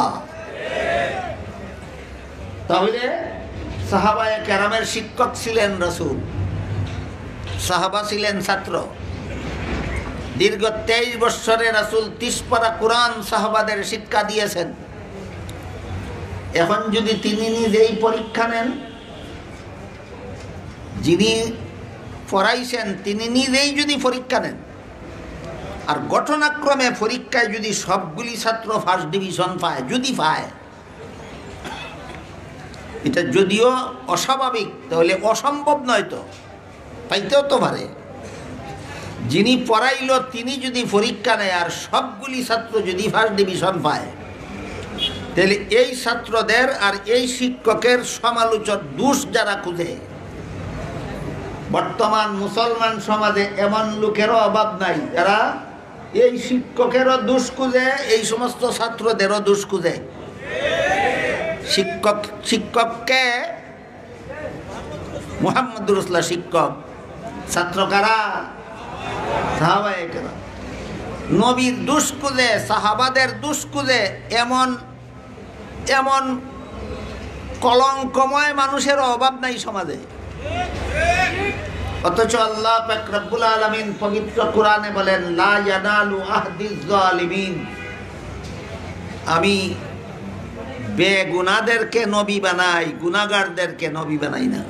তাহলে সাহাবায়ে কেরামের শিক্ষক ছিলেন রাসূল, সাহাবা ছিলেন ছাত্র। দীর্ঘ 23 বছরে রাসূল 30 পারা কোরআন সাহাবাদের শিক্ষা দিয়েছেন। এখন যদি তিনি নিজেই পরীক্ষা নেন, যিনি পড়াইছেন তিনি নিজেই যদি পরীক্ষা নেন, আর ঘটনাক্রমে পরীক্ষায় যদি সবগুলি ছাত্র ফার্স্ট ডিভিশন পায়, যদি পায়, এটা যদিও অস্বাভাবিক, তাহলে অসম্ভব নয়, তো পাইতেও তো পারে। যিনি পড়াইল তিনি যদি পরীক্ষা নেয় আর সবগুলি ছাত্র যদি ফার্স্ট ডিভিশন পায়, তাহলে এই ছাত্রদের আর এই শিক্ষকের সমালোচক দোষ যারা খুঁজে, বর্তমান মুসলমান সমাজে এমন লোকেরও অভাব নাই যারা এই শিক্ষকেরও দোষ খুঁজে, এই সমস্ত ছাত্রদেরও দোষ খুঁজে। শিক্ষককে মুহাম্মদুর রাসূলুল্লাহ শিক্ষক, ছাত্র কারা? সাহাবায়ে কেরাম। নবীর দোষ খুঁজে, সাহাবাদের দোষ খুঁজে এমন এমন কলঙ্কময় মানুষের অভাব নাই সমাজে। অথচ আল্লাহ পাক রব্বুল আলামিন পবিত্র কোরআনে বলেন, লা ইয়ানালু আহদিজ জালিমিন, আমি বেগুনাহদেরকে নবী বানাই, গুনাহগারদেরকে নবী বানাই না।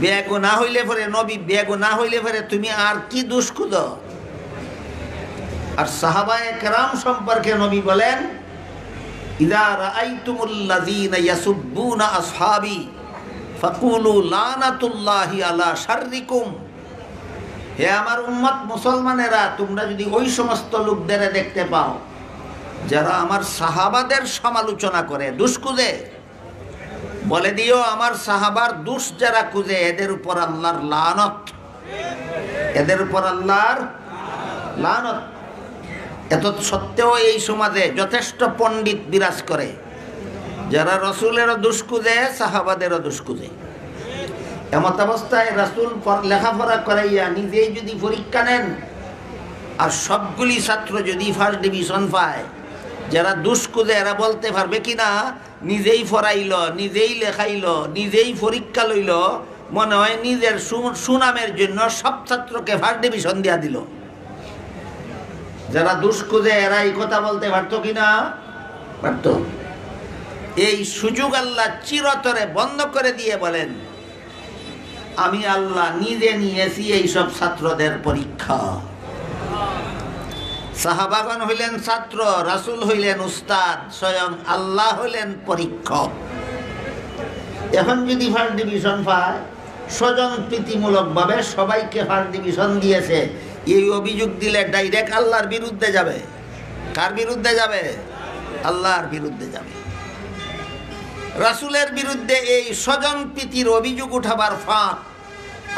বেগুনাহ হইলে পরে নবী, বেগুনাহ হইলে পরে তুমি আর কি দোষ খুঁজো? আর সাহাবায়ে কেরাম সম্পর্কে নবী বলেন, ইযা রাআইতুমুল্লাযীনা ইয়াসুব্বুনা আসহাবি ফাকুলু লানাতুল্লাহি আলা শাররিকুম। হে আমার উম্মত মুসলমানেরা, তোমরা যদি ওই সমস্ত লোকদের দেখতে পাও যারা আমার সাহাবাদের সমালোচনা করে, দোষ খুঁজে, বলে দিও আমার সাহাবার দোষ যারা খুঁজে এদের উপর আল্লাহর লানত, এদের উপর আল্লাহর লানত। এত সত্ত্বেও এই সমাজে যথেষ্ট পণ্ডিত বিরাজ করে যারা রসুলেরও দোষ খুঁজে, সাহাবাদেরও দোষ খুঁজে। এমত অবস্থায় রাসূল লেখাপড়া করাইয়া নিজেই যদি পরীক্ষা নেন আর সবগুলি ছাত্র যদি ফার্স্ট ডিভিশন পায়, যারা দোষ খুঁজে এরা বলতে পারবে কিনা নিজেই পড়াইল, নিজেই লেখাইল, নিজেই পরীক্ষা লইল, মনে হয় নিজের সুনামের জন্য সব ছাত্রকে ফার্স্ট ডিভিশন দিয়া দিল। যারা দোষ খুঁজে এরা এই কথা বলতে পারত কিনা? পারত। এই সুযোগ আল্লাহ চিরতরে বন্ধ করে দিয়ে বলেন, আমি আল্লাহ নিজে নিয়েছি এই সব ছাত্রদের পরীক্ষা। সাহাবাগণ হইলেন ছাত্র, রাসূল হইলেন উস্তাদ, স্বয়ং আল্লাহ হইলেন পরীক্ষক। এখন যদি ফার্স্ট ডিভিশন পায়, স্বজন প্রীতিমূলকভাবে সবাইকে ফার্স্ট ডিভিশন দিয়েছে, এই অভিযোগ দিলে ডাইরেক্ট আল্লাহর বিরুদ্ধে যাবে। কার বিরুদ্ধে যাবে? আল্লাহর বিরুদ্ধে যাবে। রাসূলের বিরুদ্ধে এই স্বজন প্রীতির অভিযোগ উঠাবার ফাঁক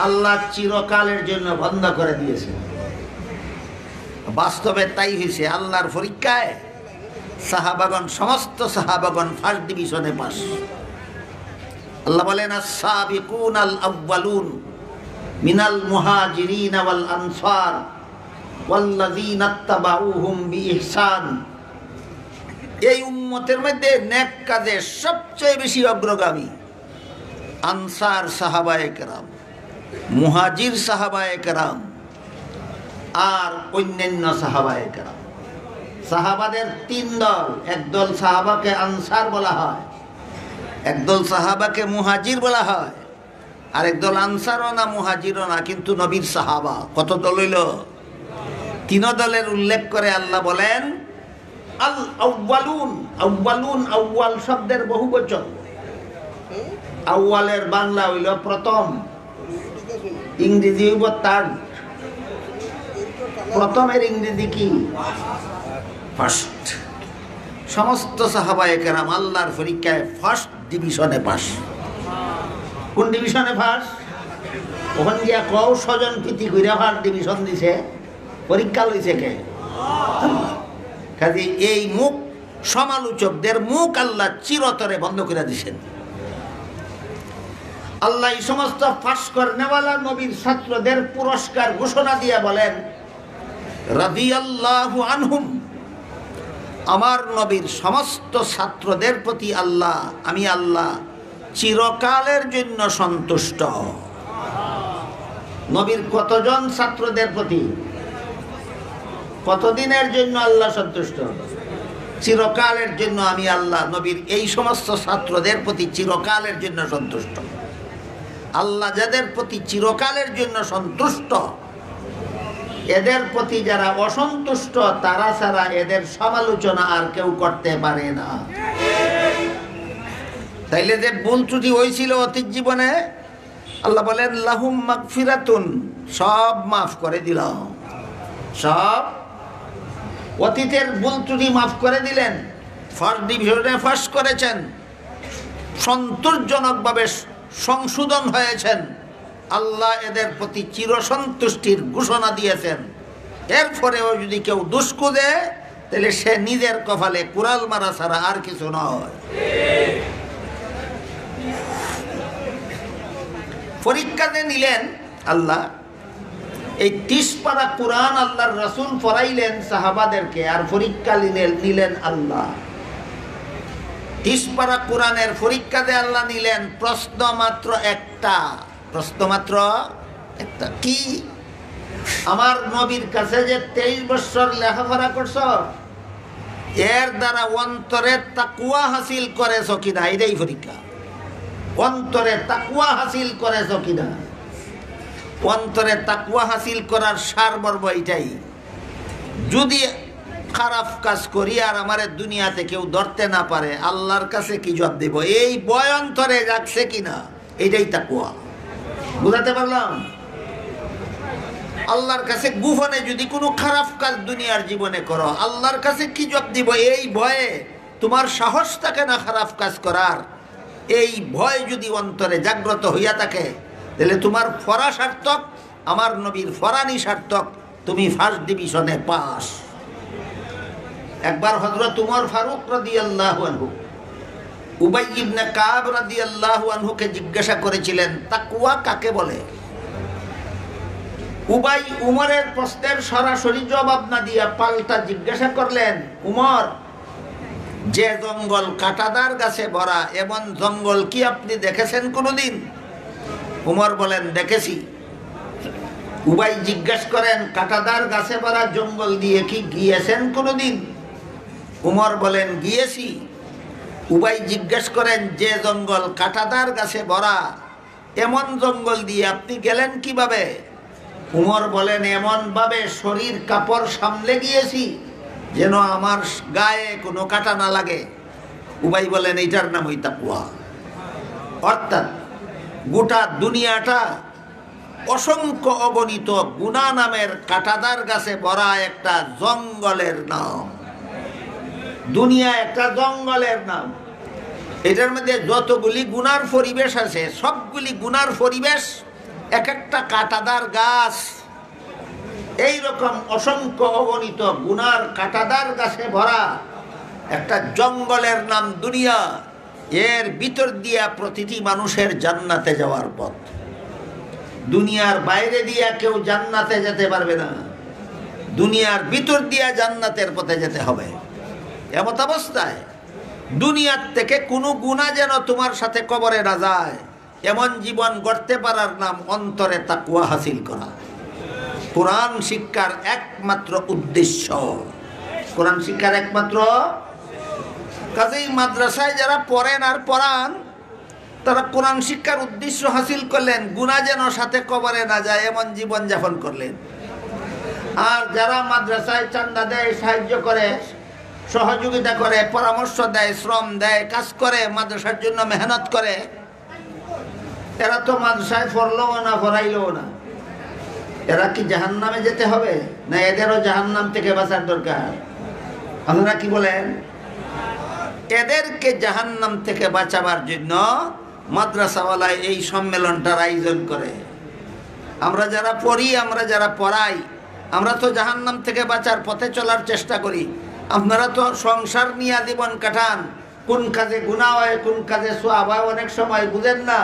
আল্লাহ চিরকালের জন্য বন্ধ করে দিয়েছে। বাস্তবে তাই হয়েছে। আল্লাহর পরীক্ষায় সাহাবাগণ, সমস্ত সাহাবাগণ ফার্স্ট ডিভিশনে পাস। আল্লাহ বলেন, আস-সাবিকুনাল আউয়ালুন মিনাল মুহাজিরিন ওয়াল আনসার ওয়াল্লাযীনা ইত্তাবাউহুম বিইহসান। এই উম্মতের মধ্যে নেক কাজে সবচেয়ে বেশি অগ্রগামী আনসার সাহাবায়ে কেরাম, মুহাজির সাহাবায়ে কেরাম আর অন্যান্য সাহাবায়ে কেরাম। সাহাবাদের তিন দল, একদল সাহাবাকে আনসার বলা হয়, একদল সাহাবাকে মুহাজির বলা হয়, আর একদল আনসারও না মুহাজিরও না, কিন্তু নবীর সাহাবা। কত দল হইল? তিন দলের উল্লেখ করে আল্লাহ বলেন আল আউয়ালুন। আউয়ালুন, আউয়াল শব্দের বহুবচন। আউয়ালের বাংলা হইল প্রথম, ইংরেজি হইব থার্ড। প্রথমের ইংরেজি কি? ফার্স্ট। সমস্ত সাহাবায়ে কেরাম আল্লাহর পরীক্ষায় ফার্স্ট ডিভিশনে পাস। কোন ডিভিশনে পাস? ওখান গিয়া কও স্বজন প্রীতি কইরা ফার্স্ট ডিভিশন দিছে, পরীক্ষা লইছে কে? কাজে এই মুখ সমালোচকদের মুখ আল্লাহ চিরতরে বন্ধ করে দিছেন। আল্লাহ এই সমস্ত ফাঁস করনেওয়ালা নবীর ছাত্রদের পুরস্কার ঘোষণা দিয়ে বলেন, রাদিয়াল্লাহু আনহুম, আমার নবীর সমস্ত ছাত্রদের প্রতি আল্লাহ, আমি আল্লাহ চিরকালের জন্য সন্তুষ্ট। নবীর কতজন ছাত্রদের প্রতি, কতদিনের জন্য আল্লাহ সন্তুষ্ট? চিরকালের জন্য আমি আল্লাহ নবীর এই সমস্ত ছাত্রদের প্রতি চিরকালের জন্য সন্তুষ্ট। আল্লাহ যাদের প্রতি চিরকালের জন্য সন্তুষ্ট, এদের প্রতি যারা অসন্তুষ্ট তারা ছাড়া এদের সমালোচনা আর কেউ করতে পারে না। তাইলে যে ভুল ত্রুটি হয়েছিল অতীত জীবনে, আল্লাহ বলেন লাহুম মাগফিরাতুন, সব মাফ করে দিলাম, সব অতীতের ভুল ত্রুটি মাফ করে দিলেন। ফার্স্ট ডিভিশনে পাস করেছেন, সন্তোষজনকভাবে সংশোধন হয়েছেন, আল্লাহ এদের প্রতি চিরসন্তুষ্টির ঘোষণা দিয়েছেন। এরপরেও যদি কেউ দুষ্কু দেয় তাহলে সে নিজের কপালে কুড়াল মারা ছাড়া আর কিছু নয়। পরীক্ষাতে নিলেন আল্লাহ, এই 30 পারা কোরআন আল্লাহর রাসূল পড়াইলেন সাহাবাদেরকে, আর পরীক্ষা নিলেন আল্লাহ। 30 পারা কোরআনের পরীক্ষাতে আল্লাহ নিলেন প্রশ্ন মাত্র একটা, প্রশ্ন মাত্র একটা। কি? আমার নবীর কাছে যে 23 বছর লেখাপড়া করছ, এর দ্বারা অন্তরে তাকওয়া হাসিল করেছ কিনা, এটাই পরীক্ষা। অন্তরে তাকওয়া হাসিল করেছ কিনা। অন্তরে তাকওয়া হাসিল করার সারমর্ম এটাই। যদি খারাপ কাজ করি আর আমার দুনিয়াতে কেউ ধরতে না পারে, আল্লাহর কাছে কি জবাব দেব, এই ভয় অন্তরে যাচ্ছে কিনা, এটাই তাকওয়া। বুঝাতে পারলাম? আল্লাহর কাছে গোপনে যদি কোনো খারাপ কাজ দুনিয়ার জীবনে করো, আল্লাহর কাছে কি জবাব দিব, এই ভয়ে তোমার সাহস থাকে না খারাপ কাজ করার। এই ভয় যদি অন্তরে জাগ্রত হইয়া থাকে, তাহলে তোমার ফরা সার্থক, আমার নবীর ফরানি সার্থক, তুমি ফার্স্ট ডিভিশনে পাস। একবার হযরত উমর ফারুক রাদিয়াল্লাহু আনহু উবাই ইবনে কাব রাদিয়াল্লাহু আনহুকে জিজ্ঞাসা করেছিলেন তাকওয়া কাকে বলে। উবাই উমরের প্রশ্নের সরাসরি জবাব না দিয়া পাল্টা জিজ্ঞাসা করলেন, উমর, যে জঙ্গল কাঁটাদার গাছে ভরা, এমন জঙ্গল কি আপনি দেখেছেন কোনোদিন? উমর বলেন, দেখেছি। উবাই জিজ্ঞাসা করেন, কাঁটাদার গাছে ভরা জঙ্গল দিয়ে কি গিয়েছেন কোনোদিন? উমর বলেন, গিয়েছি। উবাই জিজ্ঞাসা করেন, যে জঙ্গল কাঁটাদার গাছে ভরা, এমন জঙ্গল দিয়ে আপনি গেলেন কিভাবে? উমর বলেন, এমন ভাবে শরীর কাপড় সামলে গিয়েছি যেন আমার গায়ে কোনো কাঁটা না লাগে। উবাই বলেন, এইটার নামই তাকওয়া। অর্থাৎ গোটা দুনিয়াটা অসংখ্য অগণিত গুনাহ নামের কাঁটাদার গাছে ভরা একটা জঙ্গলের নাম। দুনিয়া একটা জঙ্গলের নাম। এটার মধ্যে যতগুলি গুনার পরিবেশ আছে, সবগুলি গুনার পরিবেশ এক একটা কাঁটাদার গাছ। এইরকম অসংখ্য অগণিত গুনার কাঁটাদার গাছে ভরা একটা জঙ্গলের নাম দুনিয়া। এর ভিতর দিয়া প্রতিটি মানুষের জান্নাতে যাওয়ার পথ। দুনিয়ার বাইরে দিয়া কেউ জান্নাতে যেতে পারবে না, দুনিয়ার ভিতর দিয়া জান্নাতের পথে যেতে হবে। এমত অবস্থায় দুনিয়ার থেকে কোনো গুনাহ যেন তোমার সাথে কবরে না যায়, এমন জীবন গড়তে পারার নাম অন্তরে তাকওয়া হাসিল করা। কোরআন শিক্ষার একমাত্র উদ্দেশ্য, কোরআন শিক্ষার একমাত্র। কাজেই মাদ্রাসায় যারা পড়েন আর পড়ান, তারা কোরআন শিক্ষার উদ্দেশ্য হাসিল করলেন, গুনাহ যেন সাথে কবরে না যায় এমন জীবন যাপন করলেন। আর যারা মাদ্রাসায় চান্দা দেয়, সাহায্য করে, সহযোগিতা করে, পরামর্শ দেয়, শ্রম দেয়, কাজ করে, মাদ্রাসার জন্য মেহনত করে, এরা তো মাদ্রাসায় পড়লও না, পড়াইলও না। এরা কি জাহান্নামে যেতে হবে? না এদেরও জাহান্নাম থেকে বাঁচার দরকার? আপনারা কি বলেন? এদেরকে জাহান্নাম থেকে বাঁচাবার জন্য মাদ্রাসাওয়ালায় এই সম্মেলনটার আয়োজন করে। আমরা যারা পড়ি, আমরা যারা পড়াই, আমরা তো জাহান্নাম থেকে বাঁচার পথে চলার চেষ্টা করি। আপনারা তো সংসার নিয়ে জীবন কাটান, কোন কাজে গুনাহ হয় কোন কাজে সওয়াব হয় অনেক সময় বুঝেন না।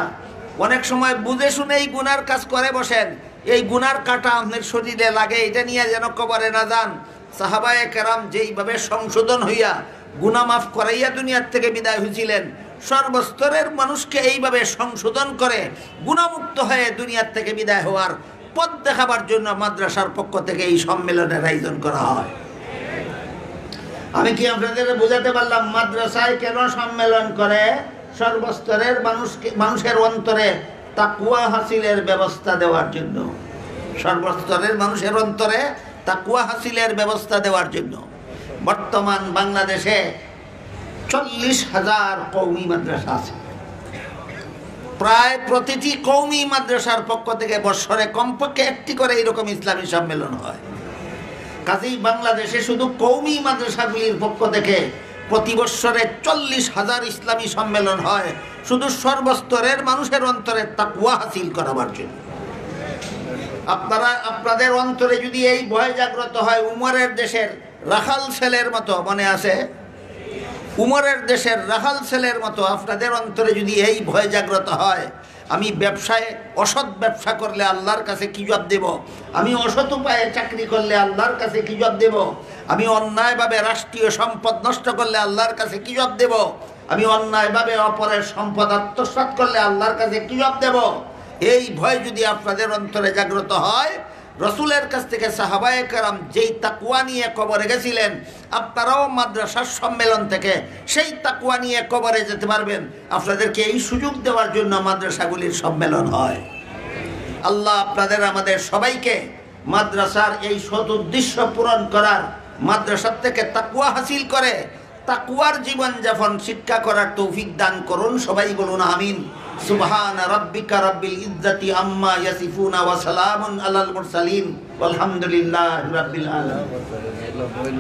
অনেক সময় বুঝে শুনে এই গুনার কাজ করে বসেন, এই গুনার কাটা আপনার শরীরে লাগে, এটা নিয়ে যেন কবরে না যান। সাহাবায়ে কেরাম যেইভাবে সংশোধন হইয়া গুনাহ মাফ করাইয়া দুনিয়ার থেকে বিদায় হয়েছিলেন, সর্বস্তরের মানুষকে এইভাবে সংশোধন করে গুনাহমুক্ত হয়ে দুনিয়ার থেকে বিদায় হওয়ার পথ দেখাবার জন্য মাদ্রাসার পক্ষ থেকে এই সম্মেলনের আয়োজন করা হয়। আমি কি আপনাদের বোঝাতে পারলাম মাদ্রাসায় কেন সম্মেলন করে? সর্বস্তরের মানুষের অন্তরে তাকওয়া হাসিলের ব্যবস্থা দেওয়ার জন্য। সর্বস্তরের মানুষের অন্তরে তাকওয়া হাসিলের ব্যবস্থা দেওয়ার জন্য। বর্তমান বাংলাদেশে 40,000 কওমি মাদ্রাসা আছে। প্রায় প্রতিটি কওমি মাদ্রাসার পক্ষ থেকে বছরে কমপক্ষে একটি করে এরকম ইসলামী সম্মেলন হয়। কাজেই বাংলাদেশে শুধু কওমি মাদ্রাসাগুলির পক্ষ থেকে প্রতি বছরে 40,000 ইসলামী সম্মেলন হয়, শুধু সর্বস্তরের মানুষের অন্তরে তাকওয়া হাসিল করাবার জন্য। আপনাদের অন্তরে যদি এই ভয় জাগ্রত হয়, উমরের দেশের রাখাল ছেলের মতো, মনে আছে উমরের দেশের রাখাল ছেলের মতো আপনাদের অন্তরে যদি এই ভয় জাগ্রত হয়, আমি ব্যবসায় অসৎ ব্যবসা করলে আল্লাহর কাছে কি জবাব দেব, আমি অসৎ উপায়ে চাকরি করলে আল্লাহর কাছে কি জবাব দেব, আমি অন্যায়ভাবে রাষ্ট্রীয় সম্পদ নষ্ট করলে আল্লাহর কাছে কি জবাব দেব, আমি অন্যায়ভাবে অপরের সম্পদ আত্মসাৎ করলে আল্লাহর কাছে কি জবাব দেব, এই ভয় যদি আপনাদের অন্তরে জাগ্রত হয়, রসুলের কাছ থেকে সাহাবায়ে কেরাম যেই তাকওয়া নিয়ে কবরে গেছিলেন, আপনারাও মাদ্রাসার সম্মেলন থেকে সেই তাকওয়া নিয়ে কবরে যেতে পারবেন। আপনাদেরকে এই সুযোগ দেওয়ার জন্য মাদ্রাসাগুলির সম্মেলন হয়। আল্লাহ আপনাদের আমাদের সবাইকে মাদ্রাসার এই সৎ উদ্দেশ্য পূরণ করার, মাদ্রাসার থেকে তাকওয়া হাসিল করে তাকওয়ার জীবনযাপন শিক্ষা করার তৌফিক দান করুন। সবাই বলুন আমিন। সুবহান রাব্বিকা রাব্বিল ইজ্জাতি আম্মা ইয়াসিফুনা ওয়া সালামুন আলাল মুরসালিন ওয়ালহামদুলিল্লাহি রাব্বিল আলামিন।